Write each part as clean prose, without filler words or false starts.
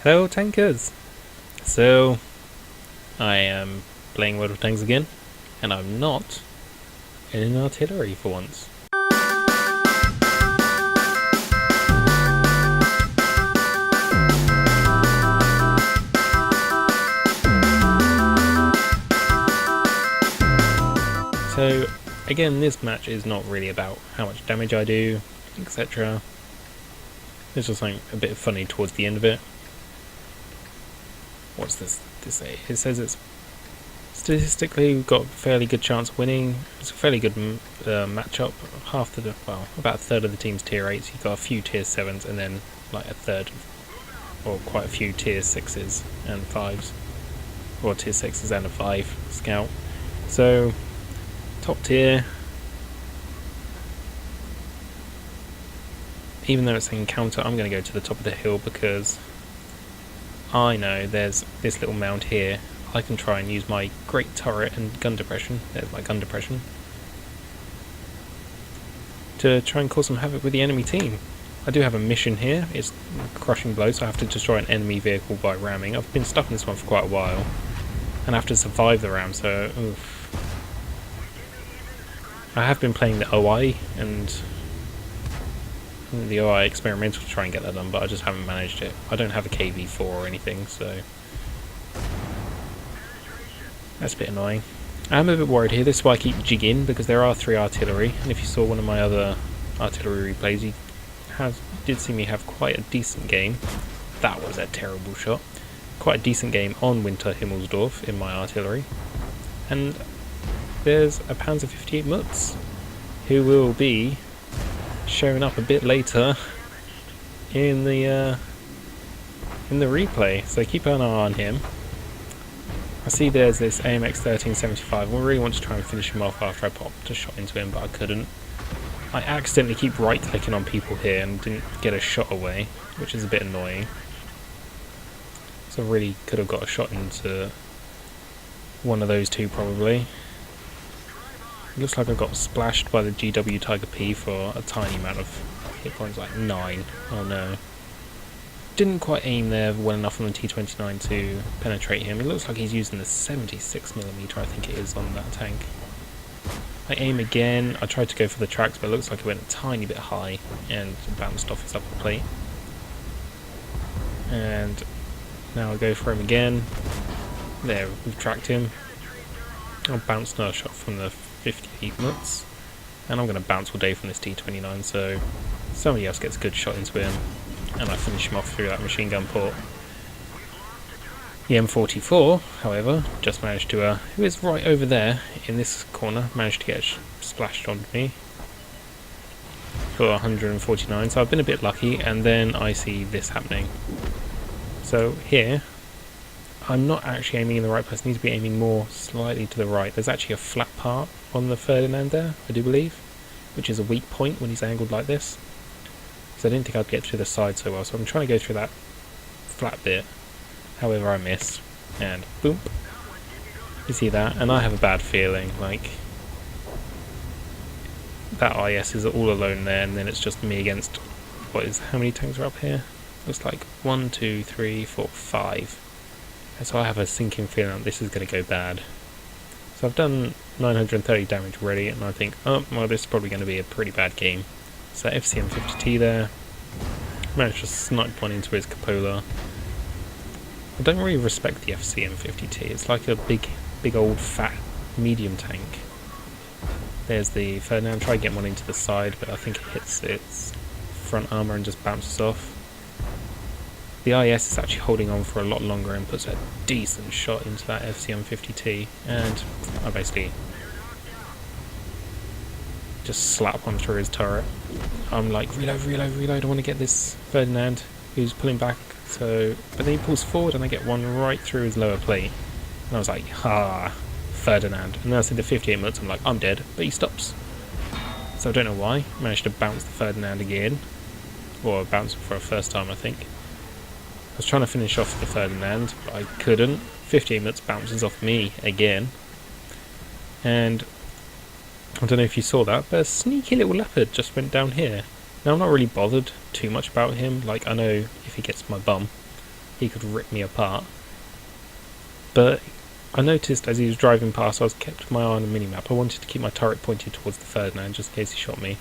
Hello tankers! So, I am playing World of Tanks again, and I'm not in an artillery for once. So, again, this match is not really about how much damage I do, etc. It's just something a bit funny towards the end of it. What's this say? It says it's statistically we've got a fairly good chance of winning. It's a fairly good matchup. About a third of the team's tier 8s. You've got a few tier 7s and then like a third or quite a few tier 6s and 5s. Or tier 6s and a 5 scout. So, top tier. Even though it's an encounter, I'm going to go to the top of the hill because I know there's this little mound here. I can try and use my great turret and gun depression, there's my gun depression, to try and cause some havoc with the enemy team. I do have a mission here, it's crushing blow, so I have to destroy an enemy vehicle by ramming. I've been stuck in this one for quite a while, and I have to survive the ram, so oof. I have been playing the OI and the OI experimental to try and get that done, but I just haven't managed it. I don't have a KV4 or anything, so that's a bit annoying. I'm a bit worried here. This is why I keep jigging, because there are 3 artillery, and if you saw one of my other artillery replays, you did see me have quite a decent game. That was a terrible shot. Quite a decent game on Winter Himmelsdorf in my artillery. And there's a Panzer 58 mutz, who will be showing up a bit later in the replay, so keep an eye on him. I see there's this AMX 1375, and we really want to try and finish him off after I popped a shot into him, but I couldn't. I accidentally keep right clicking on people here and didn't get a shot away, which is a bit annoying. So I really could have got a shot into one of those two probably. It looks like I got splashed by the GW Tiger P for a tiny amount of hit points, like 9. Oh no. Didn't quite aim there well enough on the T29 to penetrate him. It looks like he's using the 76mm, I think it is, on that tank. I aim again. I tried to go for the tracks, but it looks like it went a tiny bit high and bounced off his upper plate. And now I go for him again. There, we've tracked him. I'll bounce another shot from the 58 mutz, and I'm going to bounce all day from this T29, so somebody else gets a good shot into him, and I finish him off through that machine gun port. The M44, however, just managed to, who is right over there in this corner, managed to get splashed on me for 149, so I've been a bit lucky, and then I see this happening. So here, I'm not actually aiming in the right place. I need to be aiming more slightly to the right. There's actually a flat part on the Ferdinand there, I do believe, which is a weak point when he's angled like this. So I didn't think I'd get through the side so well, so I'm trying to go through that flat bit. However, I miss, and boom. You see that? And I have a bad feeling, like, that IS is all alone there, and then it's just me against, how many tanks are up here? Looks like 1, 2, 3, 4, 5. And so I have a sinking feeling that this is going to go bad. So I've done 930 damage already, and I think, oh, well, this is probably going to be a pretty bad game. So FCM50T there. Managed to snipe one into his cupola. I don't really respect the FCM50T. It's like a big old fat medium tank. There's the Ferdinand. Try to get one into the side, but I think it hits its front armour and just bounces off. The IS is actually holding on for a lot longer and puts a decent shot into that FCM50T, and I basically just slap one through his turret. I'm like, reload, I want to get this Ferdinand who's pulling back, but then he pulls forward and I get one right through his lower plate, and I was like, Ferdinand. And then I see the 58 mutz, I'm like, I'm dead, but he stops. So I don't know why. I managed to bounce the Ferdinand again, or bounce for a first time I think. I was trying to finish off the Ferdinand, but I couldn't. 58 mutz bounces off me again. And I don't know if you saw that, but a sneaky little leopard just went down here. Now I'm not really bothered too much about him, like I know if he gets my bum, he could rip me apart. But I noticed as he was driving past, I was kept my eye on the minimap. I wanted to keep my turret pointed towards the Ferdinand just in case he shot me.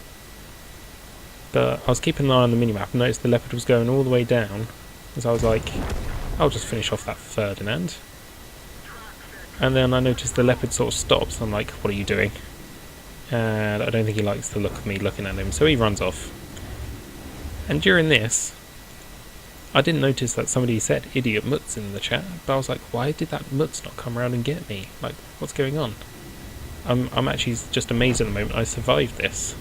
But I was keeping an eye on the minimap and noticed the Leopard was going all the way down. So I was like, I'll just finish off that Ferdinand. And then I noticed the Leopard sort of stops. I'm like, what are you doing? And I don't think he likes the look of me looking at him, so he runs off. And during this, I didn't notice that somebody said idiot mutz in the chat, but I was like, why did that mutz not come around and get me? Like, what's going on? I'm actually just amazed at the moment I survived this.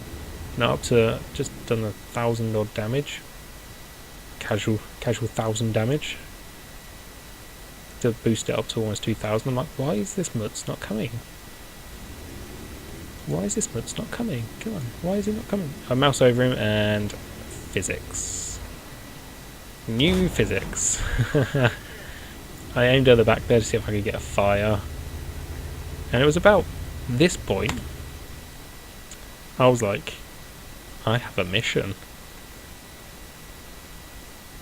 Now up to just done 1,000 odd damage. Casual 1,000 damage. To boost it up to almost 2,000. I'm like, why is this mutz not coming? Why is this mutz not coming? Come on, why is he not coming? I mouse over him and physics. New physics. I aimed at the back there to see if I could get a fire. And it was about this point I was like, I have a mission.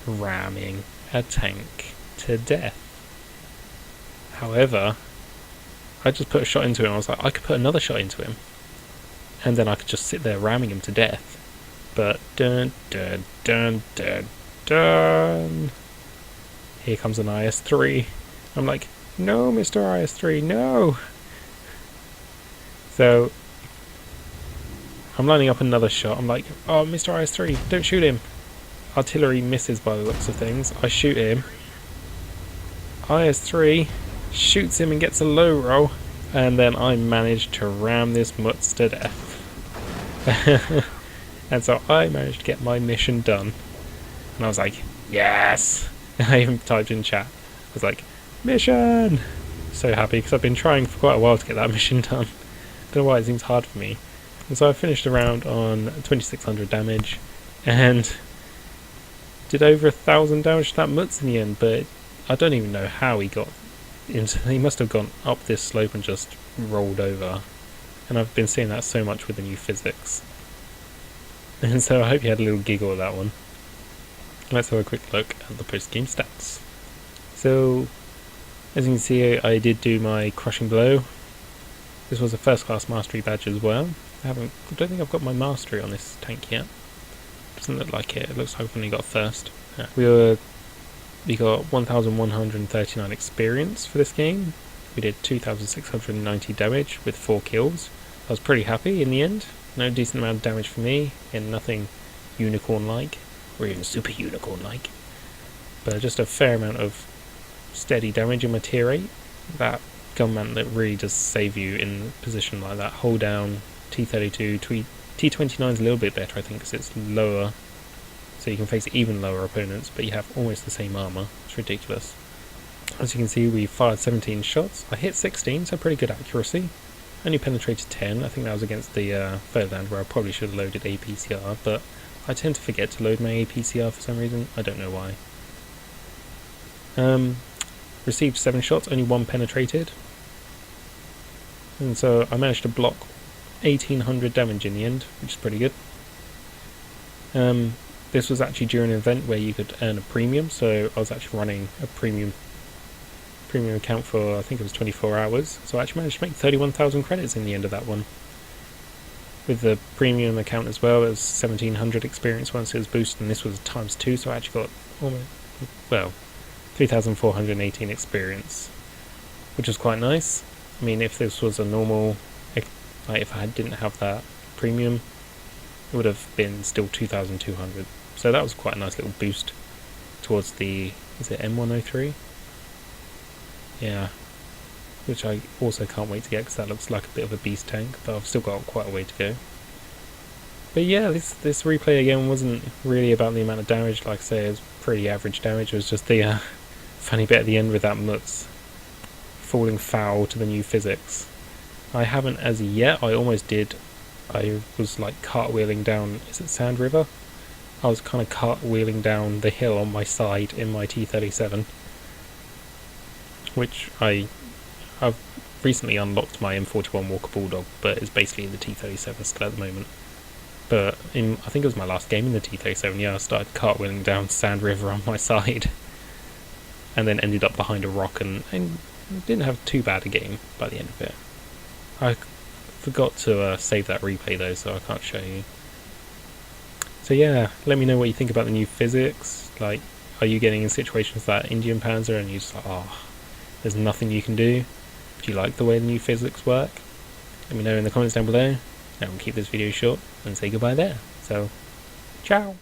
Ramming a tank to death. However, I just put a shot into him. I was like, I could put another shot into him. And then I could just sit there ramming him to death. But dun dun dun dun dun. Here comes an IS-3. I'm like, no, Mr. IS-3, no. So I'm lining up another shot. I'm like, oh, Mr. IS-3, don't shoot him. Artillery misses by the looks of things. I shoot him. IS-3 shoots him and gets a low roll. And then I managed to ram this mutz to death. And so I managed to get my mission done. And I was like, yes! I even typed in chat. I was like, mission! So happy, because I've been trying for quite a while to get that mission done. Don't know why it seems hard for me. And so I finished the round on 2,600 damage. And did over 1,000 damage to that mutz in the end. But I don't even know how he got into... He must have gone up this slope and just rolled over. And I've been seeing that so much with the new physics. And so I hope you had a little giggle at that one. Let's have a quick look at the post-game stats. So, as you can see, I did do my crushing blow. This was a first class mastery badge as well. I don't think I've got my mastery on this tank yet. Doesn't look like it. It looks like I've only got first. Yeah. We got 1,139 experience for this game. We did 2,690 damage with 4 kills. I was pretty happy in the end. No decent amount of damage for me, and nothing unicorn-like, or even super unicorn-like. But just a fair amount of steady damage in my tier 8. That gunman that really does save you in a position like that. Hold down, T32, T29 is a little bit better I think because it's lower, so you can face even lower opponents, but you have almost the same armour. It's ridiculous. As you can see, we fired 17 shots. I hit 16, so pretty good accuracy. Only penetrated 10. I think that was against the Ferdinand, where I probably should have loaded APCR, but I tend to forget to load my APCR for some reason. I don't know why. Received 7 shots, only 1 penetrated. And so I managed to block 1,800 damage in the end, which is pretty good. This was actually during an event where you could earn a premium, so I was actually running a premium account for, I think it was 24 hours, so I actually managed to make 31,000 credits in the end of that one. With the premium account as well, it was 1,700 experience once it was boosted, and this was ×2, so I actually got almost, well, 3,418 experience, which was quite nice. I mean, if this was a normal, like if I didn't have that premium, it would have been still 2,200, so that was quite a nice little boost towards the, is it M103? Yeah, which I also can't wait to get because that looks like a bit of a beast tank, but I've still got quite a way to go. But yeah, this replay again wasn't really about the amount of damage. Like I say, it was pretty average damage. It was just the funny bit at the end with that mutz falling foul to the new physics. I haven't as yet. I almost did. I was like cartwheeling down, is it Sand River? I was kind of cartwheeling down the hill on my side in my T37. Which I've recently unlocked my M41 Walker Bulldog, but it's basically in the T37 still at the moment. But I think it was my last game in the T37, yeah, I started cartwheeling down Sand River on my side. and then ended up behind a rock and didn't have too bad a game by the end of it. I forgot to save that replay though, so I can't show you. So yeah, let me know what you think about the new physics. Like, are you getting in situations like Indian Panzer and you're just like, oh, there's nothing you can do? Do you like the way the new physics work? Let me know in the comments down below, and we'll keep this video short and say goodbye there. So, ciao!